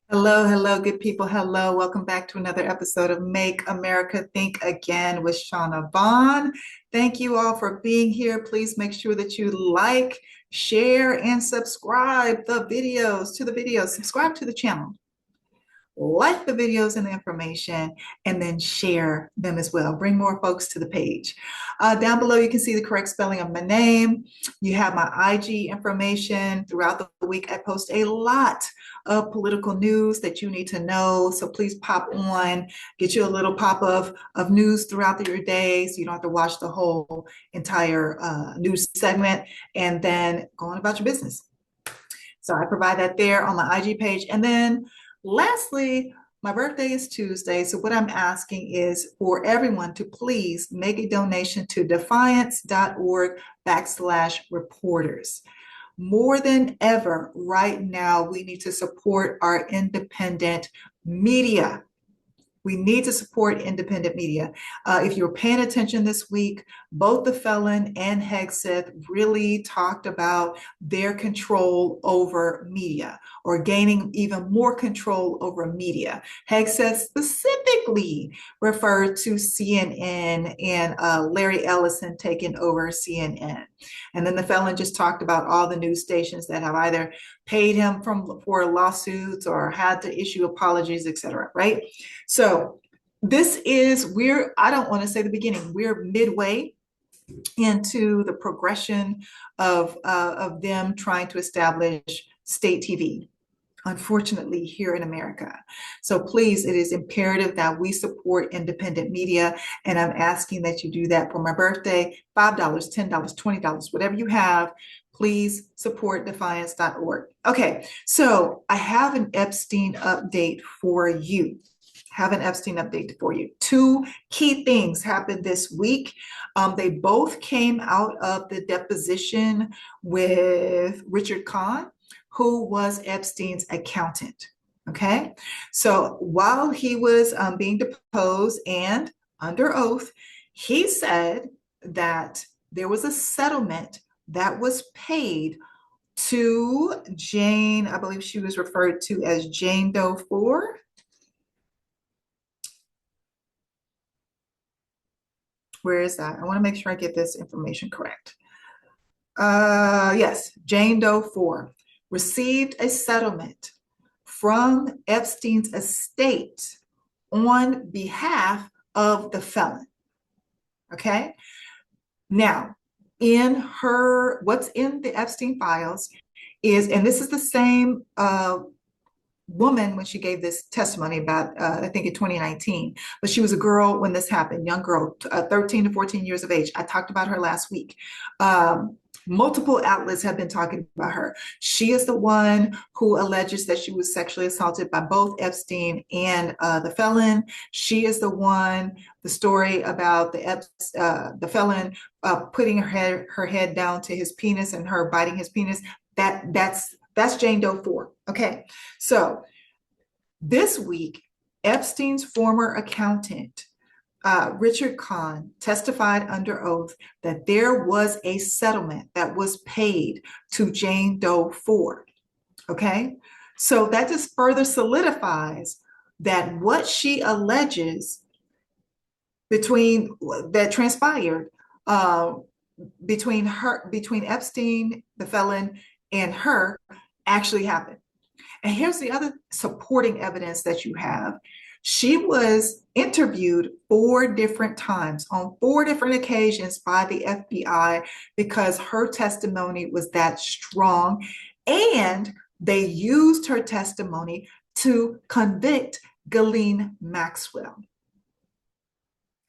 Hello, hello, good people. Hello, welcome back to another episode of Make America Think Again with Shauna Vaughn. Thank you all for being here. Please make sure that you like, share, and subscribe to the videos. Subscribe to the channel, like the videos and the information, and then share them as well. Bring more folks to the page. Down below, you can see the correct spelling of my name. You have my IG information. Throughout the week, I post a lot of political news that you need to know. So please pop on, get you a little pop of news throughout your day so you don't have to watch the whole entire news segment and then go on about your business. So I provide that there on my IG page. And then lastly, my birthday is Tuesday. So what I'm asking is for everyone to please make a donation to defiance.org/reporters. More than ever, right now, we need to support our independent media. We need to support independent media. If you're paying attention this week, both the felon and Hegseth really talked about their control over media or gaining even more control over media. Hegseth specifically referred to CNN and Larry Ellison taking over CNN. And then the felon just talked about all the news stations that have either paid him for lawsuits or had to issue apologies, et cetera, right? So I don't want to say the beginning, we're midway into the progression of them trying to establish state TV, unfortunately, here in America. So please, it is imperative that we support independent media. And I'm asking that you do that for my birthday, $5, $10, $20, whatever you have. Please support defiance.org. Okay, so I have an Epstein update for you. Two key things happened this week. They both came out of the deposition with Richard Kahn, who was Epstein's accountant. Okay, so while he was being deposed and under oath, he said that there was a settlement that was paid to Jane, I believe she was referred to as Jane Doe 4. Where is that? I want to make sure I get this information correct. Yes, Jane Doe 4 received a settlement from Epstein's estate on behalf of the felon. Okay. Now, what's in the Epstein files is, and this is the same woman when she gave this testimony about, I think in 2019, but she was a girl when this happened, young girl, 13 to 14 years of age. I talked about her last week. Multiple outlets have been talking about her. She is the one who alleges that she was sexually assaulted by both Epstein and the felon. She is the story about the felon putting her head down to his penis and her biting his penis. That's Jane Doe 4. Okay, so this week, Epstein's former accountant, Richard Kahn, testified under oath that there was a settlement that was paid to Jane Doe 4. Okay, so that just further solidifies that what she alleges that transpired between Epstein, the felon, and her actually happened. And here's the other supporting evidence that you have. She was interviewed 4 different times on 4 different occasions by the FBI because her testimony was that strong, and they used her testimony to convict Ghislaine Maxwell.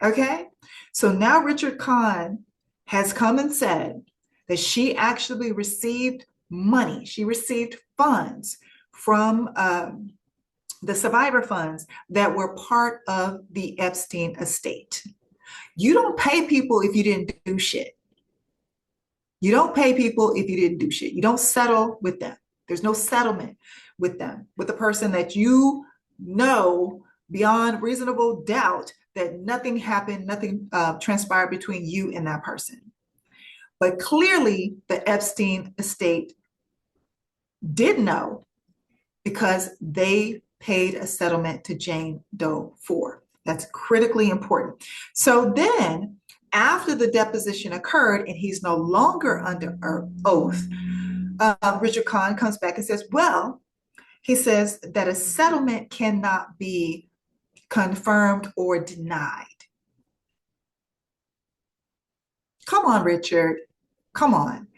Okay, so now Richard Kahn has come and said that she actually received money. She received funds from the survivor funds that were part of the Epstein estate. You don't pay people if you didn't do shit. You don't pay people if you didn't do shit. You don't settle with them. There's no settlement with them, with the person that you know beyond reasonable doubt that nothing happened, nothing transpired between you and that person. But clearly the Epstein estate did know, because they paid a settlement to Jane Doe for. That's critically important. So then, after the deposition occurred and he's no longer under oath, Richard Kahn comes back and says, well, he says that a settlement cannot be confirmed or denied. Come on, Richard. Come on.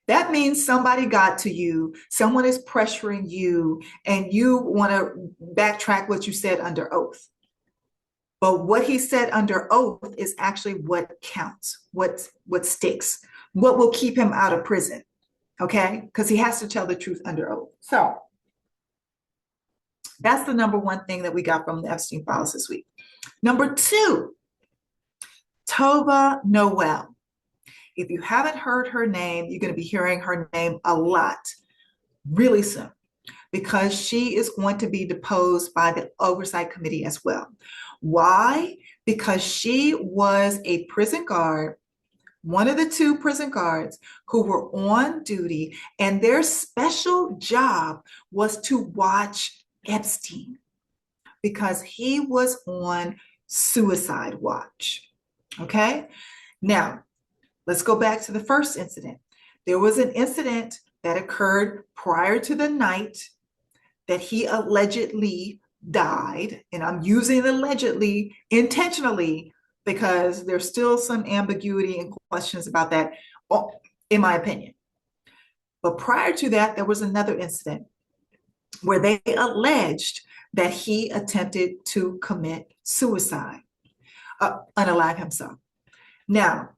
That means somebody got to you, someone is pressuring you, and you want to backtrack what you said under oath. But what he said under oath is actually what counts, what sticks, what will keep him out of prison. Okay? Because he has to tell the truth under oath. So that's the number one thing that we got from the Epstein files this week. Number two, Tova Noel. If you haven't heard her name, you're going to be hearing her name a lot really soon because she is going to be deposed by the Oversight Committee as well. Why? Because she was a prison guard, one of the two prison guards who were on duty, and their special job was to watch Epstein because he was on suicide watch. Okay? Now, let's go back to the first incident. There was an incident that occurred prior to the night that he allegedly died. And I'm using allegedly intentionally because there's still some ambiguity and questions about that, in my opinion. But prior to that, there was another incident where they alleged that he attempted to commit suicide, unalive himself. Now,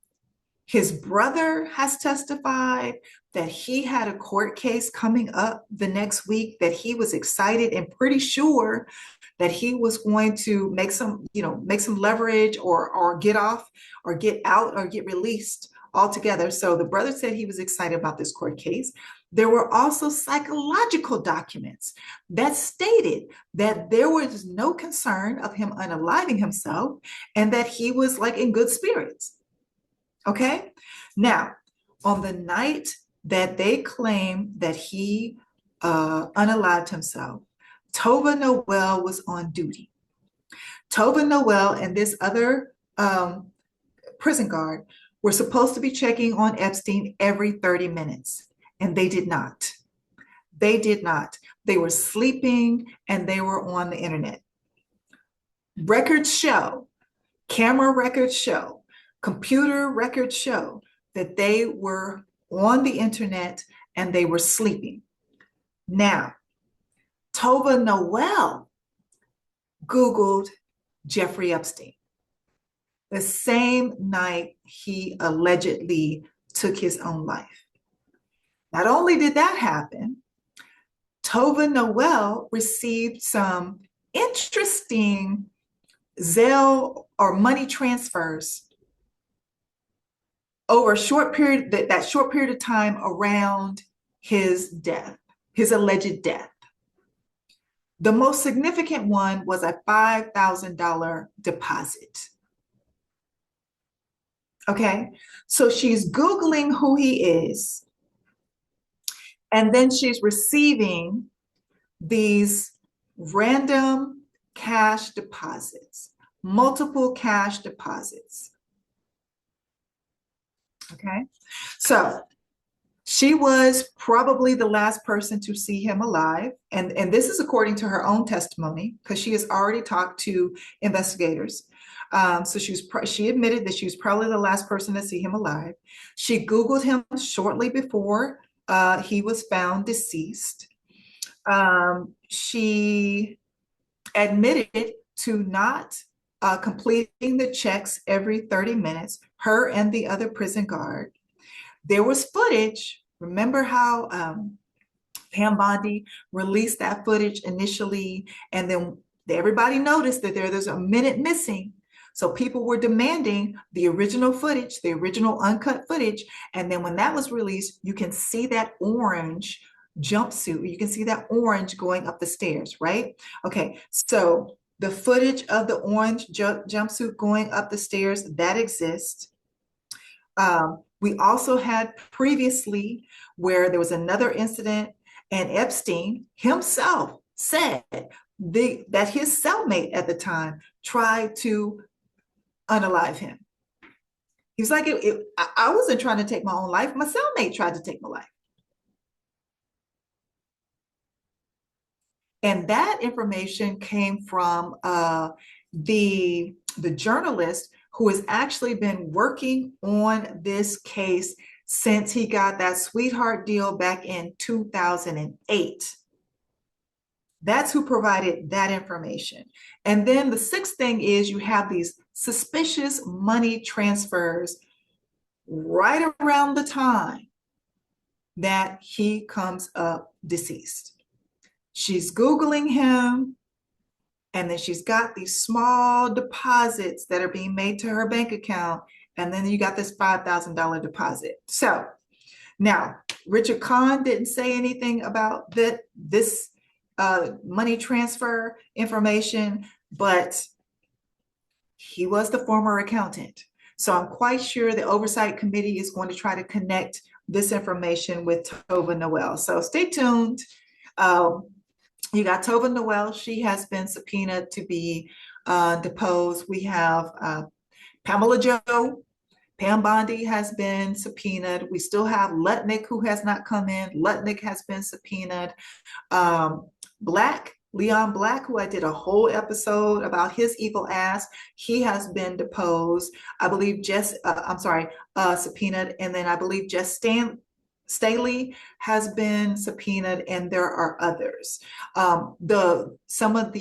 his brother has testified that he had a court case coming up the next week, that he was excited and pretty sure that he was going to make some leverage or get off or get out or get released altogether. So the brother said he was excited about this court case. There were also psychological documents that stated that there was no concern of him unaliving himself and that he was like in good spirits. Okay, now on the night that they claim that he unalived himself, Tova Noel was on duty. Tova Noel and this other prison guard were supposed to be checking on Epstein every 30 minutes, and they did not. They did not. They were sleeping and they were on the internet. Records show, camera records show, computer records show that they were on the internet and they were sleeping. Now, Tova Noel Googled Jeffrey Epstein the same night he allegedly took his own life. Not only did that happen, Tova Noel received some interesting Zelle or money transfers over a short period, that short period of time around his death, his alleged death. The most significant one was a $5,000 deposit. Okay, so she's Googling who he is, and then she's receiving these random cash deposits, multiple cash deposits. Okay, so she was probably the last person to see him alive. And this is according to her own testimony, because she has already talked to investigators. So she admitted that she was probably the last person to see him alive. She Googled him shortly before he was found deceased. She admitted to not completing the checks every 30 minutes, her and the other prison guard. There was footage. Remember how Pam Bondi released that footage initially, and then everybody noticed that there's a minute missing. So people were demanding the original footage, the original uncut footage. And then when that was released, you can see that orange jumpsuit. You can see that orange going up the stairs, right? Okay, so the footage of the orange jumpsuit going up the stairs, that exists. We also had previously where there was another incident, and Epstein himself said that his cellmate at the time tried to unalive him. He was like, I wasn't trying to take my own life. My cellmate tried to take my life. And that information came from the journalist who has actually been working on this case since he got that sweetheart deal back in 2008. That's who provided that information. And then the sixth thing is you have these suspicious money transfers right around the time that he comes up deceased. She's Googling him, and then she's got these small deposits that are being made to her bank account. And then you got this $5,000 deposit. So now, Richard Kahn didn't say anything about this money transfer information, but he was the former accountant. So I'm quite sure the oversight committee is going to try to connect this information with Tova Noel. So stay tuned. You got Tova Noel. She has been subpoenaed to be deposed. We have Pamela Joe. Pam Bondi has been subpoenaed. We still have Lutnick, who has not come in. Lutnick has been subpoenaed. Leon Black, who I did a whole episode about his evil ass, he has been deposed. I believe subpoenaed. And then I believe Jess Staley has been subpoenaed, and there are others. Some of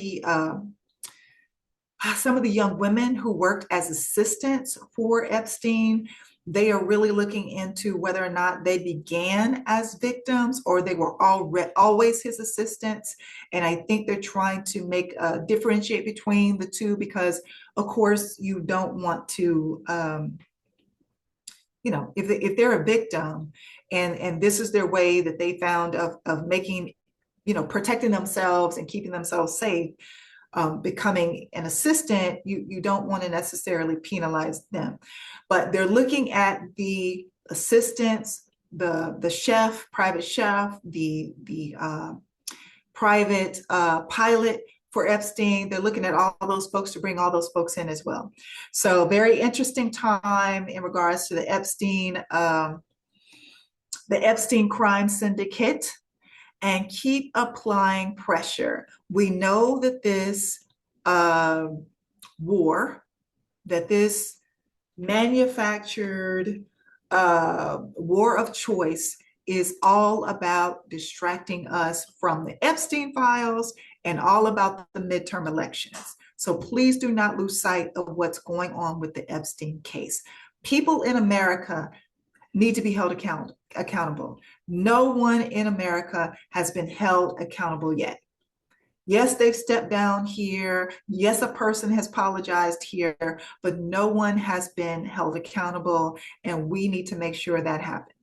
the young women who worked as assistants for Epstein, they are really looking into whether or not they began as victims or they were always his assistants. And I think they're trying to differentiate between the two because, of course, you don't want to, if they're a victim and this is their way that they found of making, protecting themselves and keeping themselves safe, becoming an assistant, you don't want to necessarily penalize them. But they're looking at the assistants, the chef, private chef, the private pilot for Epstein. They're looking at all those folks to bring all those folks in as well. So very interesting time in regards to the Epstein crime syndicate. And keep applying pressure. We know that this war, that this manufactured war of choice is all about distracting us from the Epstein files and all about the midterm elections. So please do not lose sight of what's going on with the Epstein case. People in America need to be held accountable. No one in America has been held accountable yet. Yes, they've stepped down here. Yes, a person has apologized here, but no one has been held accountable, and we need to make sure that happens.